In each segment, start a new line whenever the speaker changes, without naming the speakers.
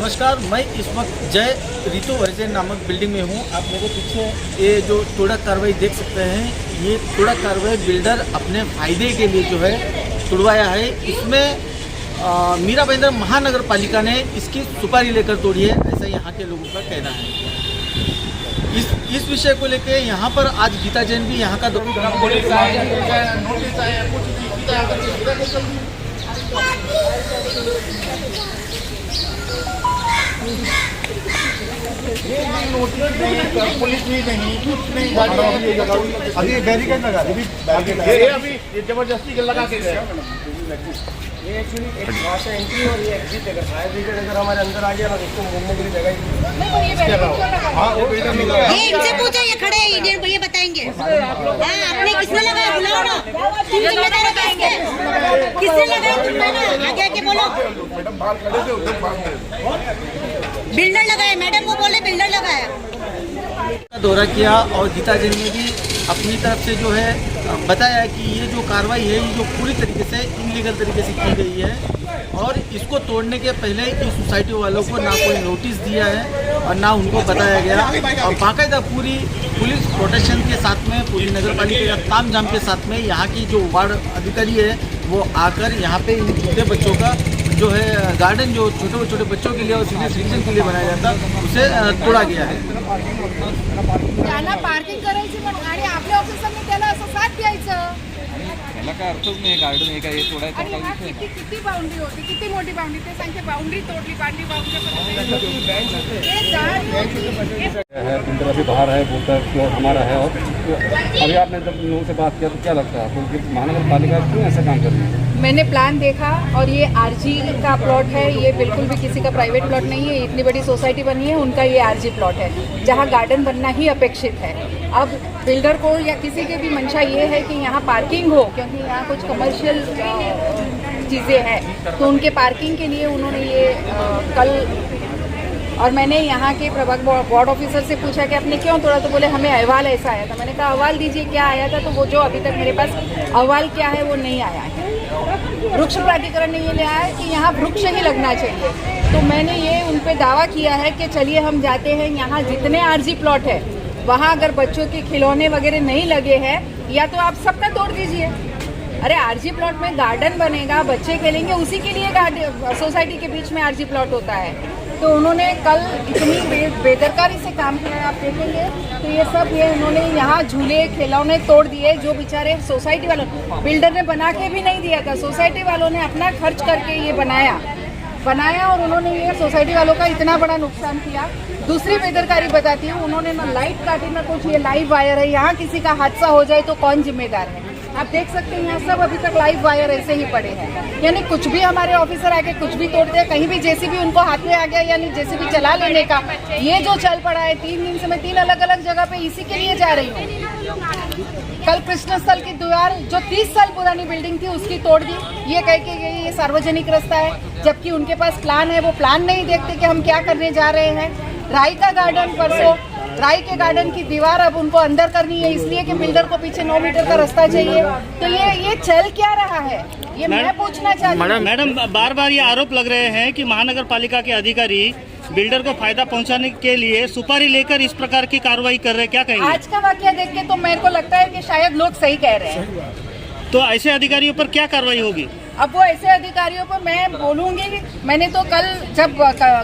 नमस्कार, मैं इस वक्त जय ऋतु वर्जन नामक बिल्डिंग में हूँ। आप मेरे पीछे ये जो तोड़ा कार्रवाई देख सकते हैं, ये तोड़ा कार्रवाई बिल्डर अपने फायदे के लिए जो है तोड़वाया है। इसमें मीरा भाईंदर महानगर पालिका ने इसकी सुपारी लेकर तोड़ी है, ऐसा यहाँ के लोगों का कहना है। इस विषय को लेकर यहाँ पर आज गीता जैन भी यहाँ का
पुलिस भी नहीं, कुछ नहीं, अभी बैरिकेड लगा अभी जबरदस्ती लगा के गए। ये एक्चुअली एक वहाँ से एंट्री और ये एग्जिट है। फायर ब्रिगेड अगर हमारे अंदर आ गया ना, उसको घूमने के लिए जगह
ये इनसे पूछो, ये खड़े हैं इंडियन, ये बताएंगे। आपने किसने लगाया, बुलाओ ना, तुम जिम्मेदार हो इसके, किसने लगाया, तुम आगे आके बोलो।
मैडम बाहर खड़े थे, उधर बाहर
बिल्डर लगाया, मैडम को बोले बिल्डर लगाया।
दौरा किया और गीता जैन ने भी अपनी तरफ से जो है बताया कि ये जो कार्रवाई है, ये जो पूरी तरीके से इनलीगल तरीके से की गई है और इसको तोड़ने के पहले इस सोसाइटी वालों को ना कोई नोटिस दिया है और ना उनको बताया गया। और बाकायदा पूरी पुलिस प्रोटेक्शन के साथ में, पूरी नगर पालिका का तामझाम के साथ में यहाँ की जो वार्ड अधिकारी है वो आकर यहाँ पे इन छोटे बच्चों का जो है गार्डन जो छोटे छोटे बच्चों के लिए और सीनियर सिटीजन के लिए बनाया जाता उसे तोड़ा गया है।
त्यांना पार्किंग करायची पण आणि आपल्या ऑफिसरने त्याला असं साथ द्यायचं,
त्याला काय अर्थच नाही। गार्डन हे काय तोडायचं
आणि हा किती बाउंड्री होती, किती मोठी बाउंड्री, ते सांगते बाउंड्री तोडली, बांधली बाउंड्री
है। बिल्डर अभी बाहर है, बोलता है प्लॉट हमारा है। और अभी आपने जब लोगों से बात किया तो क्या लगता है आपको कि महानगर पालिका क्यों ऐसा काम कर रही है?
मैंने प्लान देखा और ये आरजी का प्लॉट है, ये बिल्कुल भी किसी का प्राइवेट प्लॉट नहीं है। इतनी बड़ी सोसाइटी बनी है, उनका ये आरजी प्लॉट है जहाँ गार्डन बनना ही अपेक्षित है। अब बिल्डर को या किसी की भी मंशा ये है कि यहाँ पार्किंग हो, क्योंकि यहाँ कुछ कमर्शियल चीज़ें हैं, तो उनके पार्किंग के लिए उन्होंने ये कल, और मैंने यहाँ के प्रभाग वार्ड ऑफिसर से पूछा कि आपने क्यों तोड़ा, तो बोले हमें अहवाल ऐसा आया था। मैंने कहा अहवाल दीजिए, क्या आया था? तो वो जो अभी तक मेरे पास अहवाल क्या है वो नहीं आया है। वृक्ष प्राधिकरण ने ये लिया है कि यहाँ वृक्ष ही लगना चाहिए, तो मैंने ये उन पे दावा किया है कि चलिए हम जाते हैं, यहाँ जितने आरजी प्लॉट है वहाँ अगर बच्चों के खिलौने वगैरह नहीं लगे हैं या तो आप सबका तोड़ दीजिए। अरे आरजी प्लॉट में गार्डन बनेगा, बच्चे खेलेंगे, उसी के लिए सोसाइटी के बीच में आरजी प्लॉट होता है। तो उन्होंने कल इतनी बेदरकारी से काम किया, आप देखेंगे तो ये सब, ये उन्होंने यहाँ झूले खिलौने तोड़ दिए, जो बेचारे सोसाइटी वालों, बिल्डर ने बना के भी नहीं दिया था, सोसाइटी वालों ने अपना खर्च करके ये बनाया और उन्होंने ये सोसाइटी वालों का इतना बड़ा नुकसान किया। दूसरी बेदरकारी बताती हूँ, उन्होंने ना लाइट काटी ना कुछ, ये लाइव वायर है, यहाँ किसी का हादसा हो जाए तो कौन जिम्मेदार है? आप देख सकते हैं यहाँ सब अभी तक लाइव वायर ऐसे ही पड़े हैं, यानी कुछ भी हमारे ऑफिसर आके कुछ भी तोड़ते हैं। कहीं भी जेसीबी उनको हाथ में आ गया, यानी जेसीबी चला लेने का ये जो चल पड़ा है। 3 दिन से मैं 3 अलग अलग जगह पे इसी के लिए जा रही हूँ। कल कृष्ण स्थल की दीवार जो 30 साल पुरानी बिल्डिंग थी उसकी तोड़ दी, ये कह के ये सार्वजनिक रास्ता है, जबकि उनके पास प्लान है, वो प्लान नहीं देखते कि हम क्या करने जा रहे हैं। राई का गार्डन, परसों राई के गार्डन की दीवार अब उनको अंदर करनी है, इसलिए कि बिल्डर को पीछे 9 मीटर का रास्ता चाहिए। तो ये चल क्या रहा है, ये मैं पूछना चाहती हूँ।
मैडम बार बार ये आरोप लग रहे हैं कि महानगर पालिका के अधिकारी बिल्डर को फायदा पहुंचाने के लिए सुपारी लेकर इस प्रकार की कार्रवाई कर रहे हैं, क्या कहेंगे?
आज का वाकया देख के तो मेरे को लगता है कि शायद लोग सही कह रहे हैं।
तो ऐसे अधिकारियों पर क्या कार्रवाई होगी?
अब वो ऐसे अधिकारियों पर मैं बोलूंगी। मैंने तो कल जब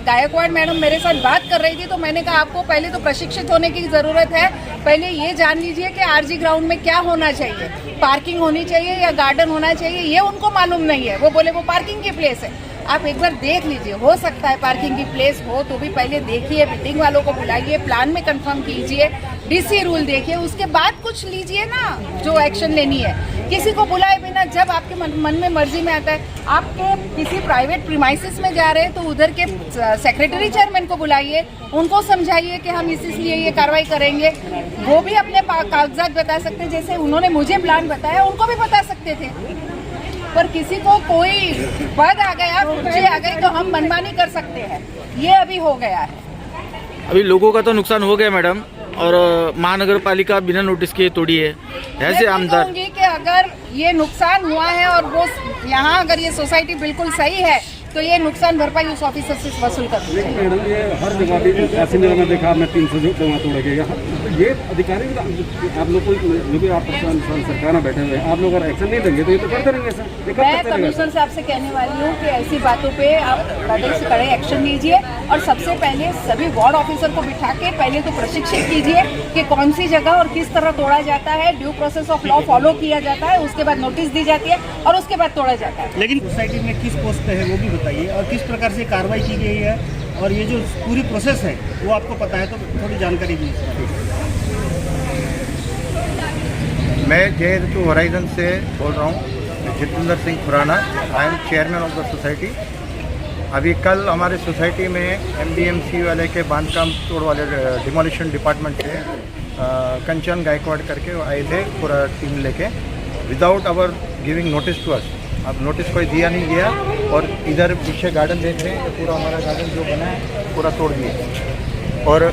गायकवाड़ मैडम मेरे साथ बात कर रही थी तो मैंने कहा आपको पहले तो प्रशिक्षित होने की जरूरत है, पहले ये जान लीजिए कि आरजी ग्राउंड में क्या होना चाहिए, पार्किंग होनी चाहिए या गार्डन होना चाहिए, ये उनको मालूम नहीं है। वो बोले वो पार्किंग की प्लेस है। आप एक बार देख लीजिए, हो सकता है पार्किंग की प्लेस हो तो भी पहले देखिए, बिल्डिंग वालों को बुलाइए, प्लान में कंफर्म कीजिए, डीसी रूल देखिए, उसके बाद कुछ लीजिए ना जो एक्शन लेनी है। किसी को बुलाए बिना जब आपके मन में मर्जी में आता है, आपके किसी प्राइवेट प्रीमाइसिस में जा रहे हैं तो उधर के सेक्रेटरी चेयरमैन को बुलाइए, उनको समझाइए कि हम इसलिए ये कार्रवाई करेंगे। वो भी अपने कागजात बता सकते हैं, जैसे उन्होंने मुझे प्लान बताया उनको भी बता सकते थे। पर किसी को कोई पद आ गया, कुर्सी आ गई तो हम मनमानी कर सकते हैं, ये अभी हो गया है।
अभी लोगों का तो नुकसान हो गया मैडम, और महानगर पालिका बिना नोटिस के तोड़ी है। ऐसे आमदार
कि अगर ये नुकसान हुआ है और वो यहाँ अगर ये सोसाइटी बिल्कुल सही है तो ये नुकसान भरपाई उस ऑफिसर से वसूल करते हैं।
लेकिन मैडम ये हर जगह भी ऐसी जगह में देखा मैं 300 जगह तोड़ेंगे यहाँ ये अधिकारी आप लोग को जो भी आप सरकार में बैठे हुए हैं आप लोग अगर एक्शन नहीं देंगे तो ये तो करते रहेंगे सर।
मैं कमिश्नर साहब से कहने वाली हूँ कि ऐसी बातों पे आप कड़े से कड़े एक्शन लीजिए और सबसे पहले सभी वार्ड ऑफिसर को बिठा के पहले तो प्रशिक्षित कीजिए कि कौन सी जगह और किस तरह तोड़ा जाता है, due process of law follow किया जाता है, उसके बाद नोटिस दी जाती है और उसके बाद तोड़ा जाता है।
लेकिन सोसाइटी में किस पोस्ट पे है वो भी बताइए और किस प्रकार से कार्रवाई की गई है और ये जो पूरी प्रोसेस है वो आपको पता है तो थोड़ी जानकारी दीजिए।
मैं जय ऋतु होराइजन से बोल रहा हूँ, Jitendra Singh Khurana, I am chairman of the society. अभी कल हमारे सोसाइटी में एमडीएमसी वाले के बांधकाम तोड़ वाले डिमोलिशन डिपार्टमेंट से कंचन गायकवाड़ करके आए थे पूरा टीम लेके without our giving notice to us. अब नोटिस कोई दिया नहीं गया और इधर पीछे गार्डन देख रहे हैं तो पूरा हमारा गार्डन जो बना है पूरा तोड़ दिए और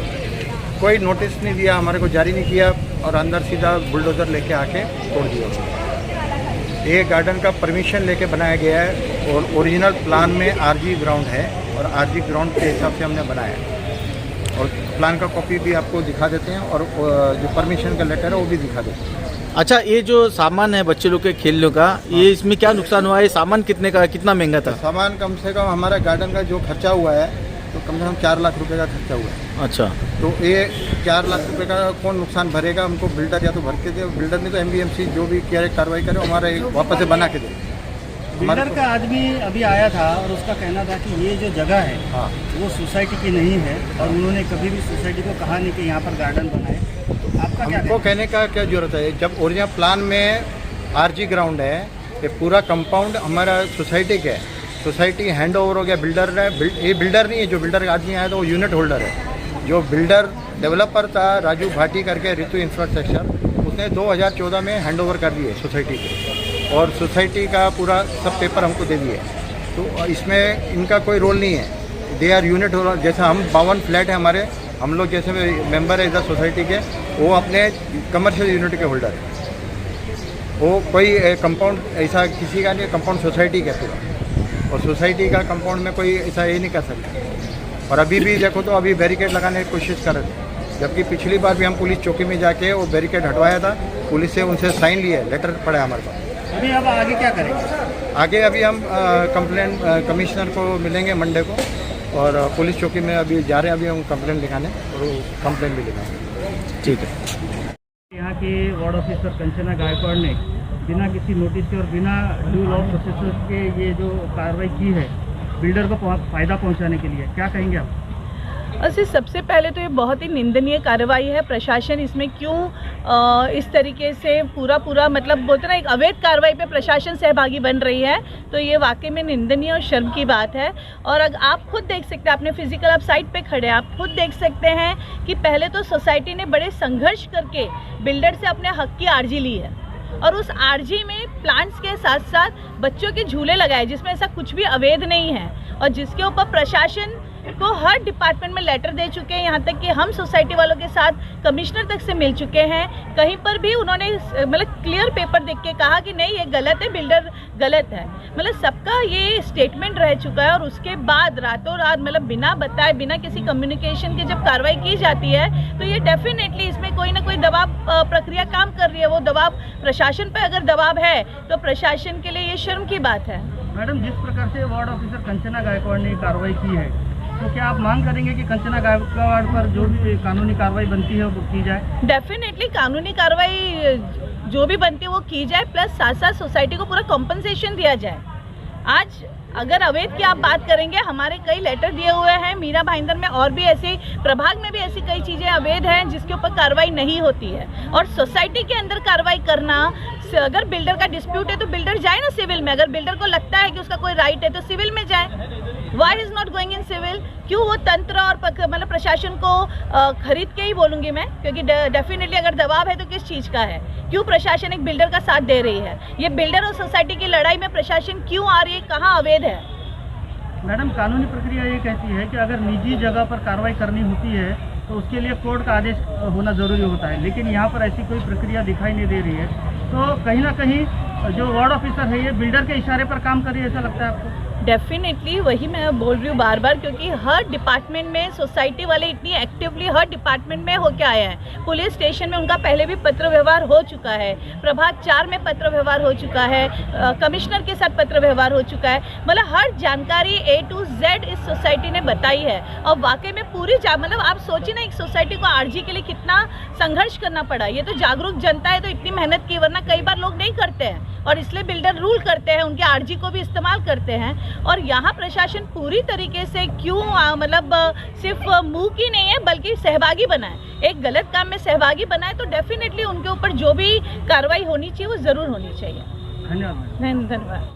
कोई नोटिस नहीं दिया, हमारे को जारी नहीं किया और अंदर सीधा बुलडोज़र लेके आके तोड़ दिया। ये गार्डन का परमिशन लेके बनाया गया है और ओरिजिनल प्लान में आरजी ग्राउंड है और आरजी ग्राउंड के हिसाब से हमने बनाया है और प्लान का कॉपी भी आपको दिखा देते हैं और जो परमिशन का लेटर है वो भी दिखा देते हैं।
अच्छा, ये जो सामान है बच्चे लोग के खेलने का, ये इसमें क्या नुकसान हुआ है? सामान कितने का, कितना महंगा था?
सामान कम से कम हमारा गार्डन का जो खर्चा हुआ है तो कम से कम 4 लाख रुपए का खर्चा हुआ है।
अच्छा,
तो ये 4 लाख रुपए का कौन नुकसान भरेगा? हमको बिल्डर या तो भर के दे, बिल्डर नहीं तो एमबीएमसी जो भी कार्रवाई करे हमारा वापस से बना के दे।
बिल्डर का आदमी अभी आया था और उसका कहना था कि ये जो जगह है
हाँ
वो सोसाइटी की नहीं है और उन्होंने कभी भी सोसाइटी को कहा नहीं कि यहाँ पर गार्डन बनाए। तो आपका क्या
हमको कहने का क्या जरूरत है? जब ओरिजिनल प्लान में आरजी ग्राउंड है, ये पूरा कंपाउंड हमारा सोसाइटी का है, सोसाइटी हैंड ओवर हो गया बिल्डर ने। ये बिल्डर नहीं है, जो बिल्डर आदमी आया था वो यूनिट होल्डर है। जो बिल्डर डेवलपर था राजू भाटी करके ऋतु इंफ्रास्ट्रक्चर, उसने 2014 में हैंड ओवर कर दिए सोसाइटी को और सोसाइटी का पूरा सब पेपर हमको दे दिए। तो इसमें इनका कोई रोल नहीं है, दे आर यूनिट होल्डर। जैसे हम 52 फ्लैट है हमारे, हम लोग जैसे मेंबर है इधर सोसाइटी के, वो अपने कमर्शियल यूनिट के होल्डर है। वो कोई कंपाउंड ऐसा किसी का नहीं, कंपाउंड सोसाइटी का पूरा, और सोसाइटी का कंपाउंड में कोई ऐसा ये नहीं कर सकता। और अभी भी देखो तो अभी बैरिकेड लगाने की कोशिश कर रहे थे, जबकि पिछली बार भी हम पुलिस चौकी में जाके वो बैरिकेड हटवाया था, पुलिस से उनसे साइन लिए, लेटर पड़ा हमारे पास।
अभी अब आगे क्या करेंगे?
आगे अभी हम कंप्लेंट कमिश्नर को मिलेंगे मंडे को और पुलिस चौकी में अभी जा रहे हैं, अभी हम कंप्लेंट लिखाने और कंप्लेंट भी लिखाएंगे।
ठीक है।
यहाँ के वार्ड ऑफिसर कंचना गायकवाड़ ने बिना किसी नोटिस के और बिना ड्यू लॉ प्रोसेस के ये जो कार्रवाई की है बिल्डर को फ़ायदा पहुँचाने के लिए, क्या कहेंगे आप?
असि सबसे पहले तो ये बहुत ही निंदनीय कार्रवाई है। प्रशासन इसमें क्यों इस तरीके से पूरा मतलब बोलते ना एक अवैध कार्रवाई पे प्रशासन सहभागी बन रही है, तो ये वाकई में निंदनीय और शर्म की बात है। और अगर आप खुद देख सकते हैं, आपने फिजिकल आप साइट पे खड़े हैं, आप खुद देख सकते हैं कि पहले तो सोसाइटी ने बड़े संघर्ष करके बिल्डर से अपने हक की आरजी ली है और उस आरजी में प्लांट्स के साथ साथ बच्चों के झूले लगाए जिसमें ऐसा कुछ भी अवैध नहीं है और जिसके ऊपर प्रशासन को हर डिपार्टमेंट में लेटर दे चुके हैं। यहाँ तक कि हम सोसाइटी वालों के साथ कमिश्नर तक से मिल चुके हैं, कहीं पर भी उन्होंने मतलब क्लियर पेपर देख के कहा कि नहीं ये गलत है, बिल्डर गलत है। मतलब सबका ये स्टेटमेंट रह चुका है और उसके बाद रातों रात मतलब बिना बताए बिना किसी कम्युनिकेशन के जब कार्रवाई की जाती है तो ये डेफिनेटली इसमें कोई ना कोई दबाव प्रक्रिया काम कर रही है। वो दबाव प्रशासन पर अगर दबाव है तो प्रशासन के लिए ये शर्म की बात है।
मैडम, जिस प्रकार से वार्ड ऑफिसर कंचना गायकवाड़ ने कार्रवाई की है तो क्या आप मांग करेंगे कि कंचना गायकवाड़ पर जो भी कानूनी कार्रवाई बनती है वो की जाए?
डेफिनेटली कानूनी कार्रवाई जो भी बनती है वो की जाए, प्लस साथ साथ सोसाइटी को पूरा कॉम्पनसेशन दिया जाए। आज अगर अवैध की आप बात करेंगे, हमारे कई लेटर दिए हुए हैं मीरा भाईंदर में और भी ऐसे प्रभाग में भी ऐसी कई चीज़ें अवैध हैं जिसके ऊपर कार्रवाई नहीं होती है। और सोसाइटी के अंदर कार्रवाई करना, अगर बिल्डर का डिस्प्यूट है तो बिल्डर जाए ना सिविल में, अगर बिल्डर को लगता है कि उसका कोई राइट है तो सिविल में जाए। Why is not going in civil? क्यों वो तंत्र और मतलब प्रशासन को खरीद के ही बोलूँगी मैं, क्योंकि डेफिनेटली अगर दबाव है तो किस चीज़ का है? क्यों प्रशासन एक बिल्डर का साथ दे रही है? ये बिल्डर और सोसाइटी की लड़ाई में प्रशासन क्यों आ रही है? कहाँ अवैध है?
मैडम, कानूनी प्रक्रिया ये कहती है कि अगर निजी जगह पर कार्रवाई करनी होती है तो उसके लिए कोर्ट का आदेश होना ज़रूरी होता है, लेकिन यहाँ पर ऐसी कोई प्रक्रिया दिखाई नहीं दे रही है। तो कहीं ना कहीं जो वार्ड ऑफिसर है ये बिल्डर के इशारे पर काम कर रही है, ऐसा लगता है आपको?
डेफिनेटली वही मैं बोल रही हूँ बार बार, क्योंकि हर डिपार्टमेंट में सोसाइटी वाले इतनी एक्टिवली हर डिपार्टमेंट में होके आए हैं। पुलिस स्टेशन में उनका पहले भी पत्र व्यवहार हो चुका है, प्रभाग 4 में पत्र व्यवहार हो चुका है, कमिश्नर के साथ पत्र व्यवहार हो चुका है। मतलब हर जानकारी A to Z इस सोसाइटी ने बताई है और वाकई में पूरी मतलब आप सोचिए ना, एक सोसाइटी को आरजी के लिए कितना संघर्ष करना पड़ा। ये तो जागरूक जनता है तो इतनी मेहनत की, वरना कई बार लोग नहीं करते हैं और इसलिए बिल्डर रूल करते हैं, उनके आरजी को भी इस्तेमाल करते हैं। और यहाँ प्रशासन पूरी तरीके से क्यों मतलब सिर्फ मुंह की नहीं है बल्कि सहभागी बना है, एक गलत काम में सहभागी बना है, तो डेफिनेटली उनके ऊपर जो भी कार्रवाई होनी चाहिए वो ज़रूर होनी चाहिए।
धन्यवाद।
धन्यवाद।